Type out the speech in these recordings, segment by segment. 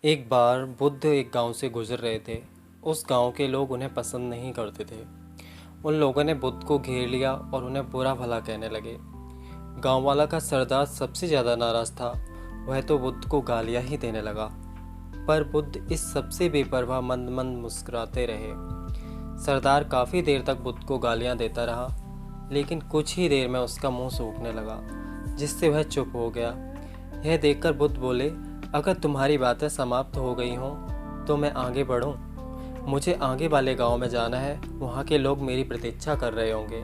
एक बार बुद्ध एक गांव से गुजर रहे थे। उस गांव के लोग उन्हें पसंद नहीं करते थे। उन लोगों ने बुद्ध को घेर लिया और उन्हें बुरा भला कहने लगे। गांव वाला का सरदार सबसे ज़्यादा नाराज़ था। वह तो बुद्ध को गालियां ही देने लगा, पर बुद्ध इस सबसे बेपरवाह मंद मंद मुस्कुराते रहे। सरदार काफ़ी देर तक बुद्ध को गालियां देता रहा, लेकिन कुछ ही देर में उसका मुंह सूखने लगा, जिससे वह चुप हो गया। यह देखकर बुद्ध बोले, अगर तुम्हारी बातें समाप्त हो गई हों तो मैं आगे बढ़ूं। मुझे आगे वाले गांव में जाना है, वहां के लोग मेरी प्रतीक्षा कर रहे होंगे।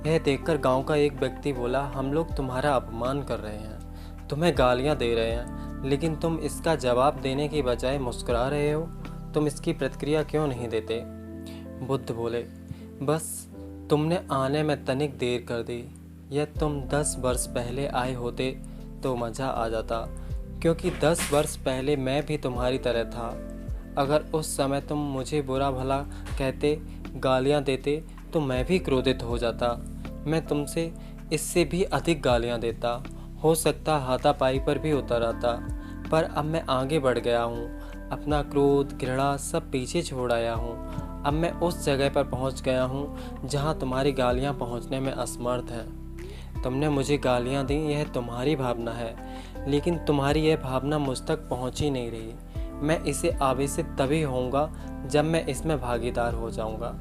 यह देखकर गांव का एक व्यक्ति बोला, हम लोग तुम्हारा अपमान कर रहे हैं, तुम्हें गालियां दे रहे हैं, लेकिन तुम इसका जवाब देने की बजाय मुस्कुरा रहे हो। तुम इसकी प्रतिक्रिया क्यों नहीं देते? बुद्ध बोले, बस तुमने आने में तनिक देर कर दी। यह तुम 10 वर्ष पहले आए होते तो मज़ा आ जाता, क्योंकि 10 वर्ष पहले मैं भी तुम्हारी तरह था। अगर उस समय तुम मुझे बुरा भला कहते, गालियां देते, तो मैं भी क्रोधित हो जाता। मैं तुमसे इससे भी अधिक गालियां देता, हो सकता हाथापाई पर भी उतर आता। पर अब मैं आगे बढ़ गया हूँ, अपना क्रोध घृणा सब पीछे छोड़ आया हूँ। अब मैं उस जगह पर पहुँच गया हूँ जहाँ तुम्हारी गालियाँ पहुँचने में असमर्थ हैं। तुमने मुझे गालियाँ दी, यह तुम्हारी भावना है, लेकिन तुम्हारी यह भावना मुझ तक पहुँच ही नहीं रही। मैं इसे आवेशित तभी होऊंगा जब मैं इसमें भागीदार हो जाऊंगा,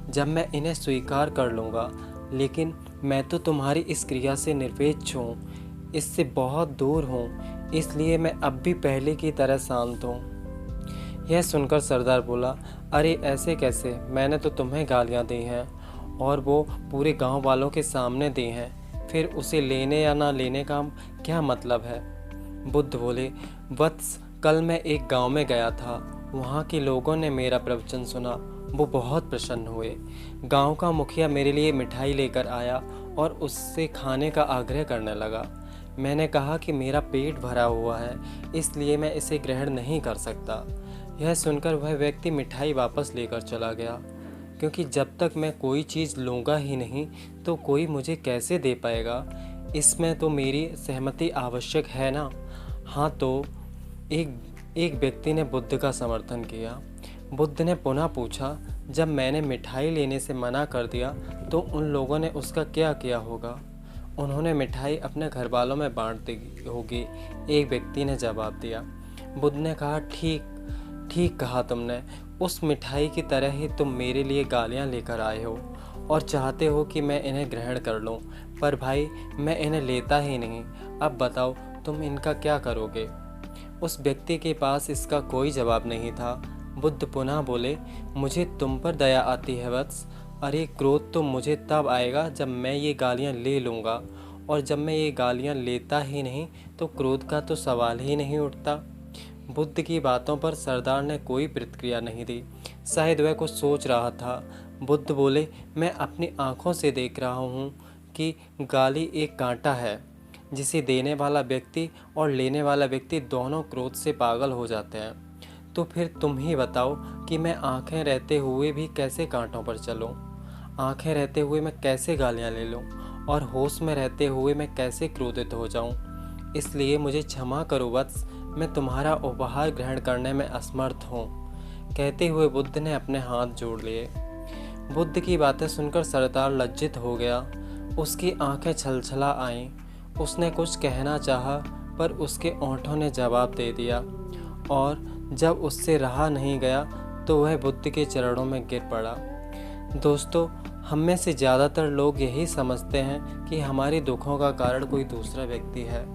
जब मैं इन्हें स्वीकार कर लूँगा। लेकिन मैं तो तुम्हारी इस क्रिया से निरपेक्ष हूँ, इससे बहुत दूर हूँ, इसलिए मैं अब भी पहले की तरह शांत हूँ। यह सुनकर सरदार बोला, अरे ऐसे कैसे? मैंने तो तुम्हें गालियाँ दी हैं, और वो पूरे गांव वालों के सामने दी हैं। फिर उसे लेने या ना लेने का क्या मतलब है? बुद्ध बोले, वत्स, कल मैं एक गांव में गया था। वहाँ के लोगों ने मेरा प्रवचन सुना, वो बहुत प्रसन्न हुए। गांव का मुखिया मेरे लिए मिठाई लेकर आया और उससे खाने का आग्रह करने लगा। मैंने कहा कि मेरा पेट भरा हुआ है, इसलिए मैं इसे ग्रहण नहीं कर सकता। यह सुनकर वह व्यक्ति मिठाई वापस लेकर चला गया, क्योंकि जब तक मैं कोई चीज़ लूँगा ही नहीं तो कोई मुझे कैसे दे पाएगा? इसमें तो मेरी सहमति आवश्यक है ना। हाँ, तो एक व्यक्ति ने बुद्ध का समर्थन किया। बुद्ध ने पुनः पूछा, जब मैंने मिठाई लेने से मना कर दिया तो उन लोगों ने उसका क्या किया होगा? उन्होंने मिठाई अपने घर वालों में बांट दी होगी, एक व्यक्ति ने जवाब दिया। बुद्ध ने कहा, ठीक कहा तुमने। उस मिठाई की तरह ही तुम मेरे लिए गालियाँ लेकर आए हो और चाहते हो कि मैं इन्हें ग्रहण कर लूँ, पर भाई मैं इन्हें लेता ही नहीं। अब बताओ तुम इनका क्या करोगे? उस व्यक्ति के पास इसका कोई जवाब नहीं था। बुद्ध पुनः बोले, मुझे तुम पर दया आती है वत्स। अरे क्रोध तो मुझे तब आएगा जब मैं ये गालियाँ ले लूँगा, और जब मैं ये गालियाँ लेता ही नहीं तो क्रोध का तो सवाल ही नहीं उठता। बुद्ध की बातों पर सरदार ने कोई प्रतिक्रिया नहीं दी, शायद वह कुछ सोच रहा था। बुद्ध बोले, मैं अपनी आँखों से देख रहा हूँ कि गाली एक कांटा है, जिसे देने वाला व्यक्ति और लेने वाला व्यक्ति दोनों क्रोध से पागल हो जाते हैं। तो फिर तुम ही बताओ कि मैं आँखें रहते हुए भी कैसे कांटों पर चलूँ? आँखें रहते हुए मैं कैसे गालियाँ ले लूँ? और होश में रहते हुए मैं कैसे क्रोधित हो जाऊँ? इसलिए मुझे क्षमा करो वत्स, मैं तुम्हारा उपहार ग्रहण करने में असमर्थ हूँ। कहते हुए बुद्ध ने अपने हाथ जोड़ लिए। बुद्ध की बातें सुनकर सरदार लज्जित हो गया। उसकी आंखें छलछला आईं। उसने कुछ कहना चाहा, पर उसके होंठों ने जवाब दे दिया, और जब उससे रहा नहीं गया तो वह बुद्ध के चरणों में गिर पड़ा। दोस्तों, हम में से ज़्यादातर लोग यही समझते हैं कि हमारे दुखों का कारण कोई दूसरा व्यक्ति है,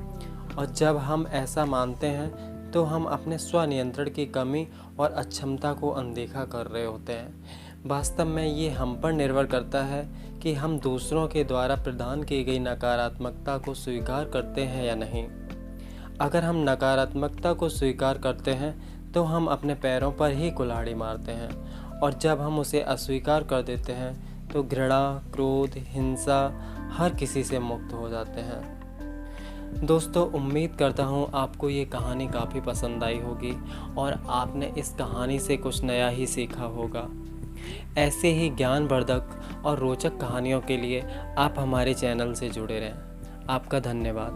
और जब हम ऐसा मानते हैं तो हम अपने स्वनियंत्रण की कमी और अक्षमता को अनदेखा कर रहे होते हैं। वास्तव में ये हम पर निर्भर करता है कि हम दूसरों के द्वारा प्रदान की गई नकारात्मकता को स्वीकार करते हैं या नहीं। अगर हम नकारात्मकता को स्वीकार करते हैं तो हम अपने पैरों पर ही कुल्हाड़ी मारते हैं, और जब हम उसे अस्वीकार कर देते हैं तो घृणा, क्रोध, हिंसा हर किसी से मुक्त हो जाते हैं। दोस्तों, उम्मीद करता हूँ आपको ये कहानी काफ़ी पसंद आई होगी और आपने इस कहानी से कुछ नया ही सीखा होगा। ऐसे ही ज्ञानवर्धक और रोचक कहानियों के लिए आप हमारे चैनल से जुड़े रहें। आपका धन्यवाद।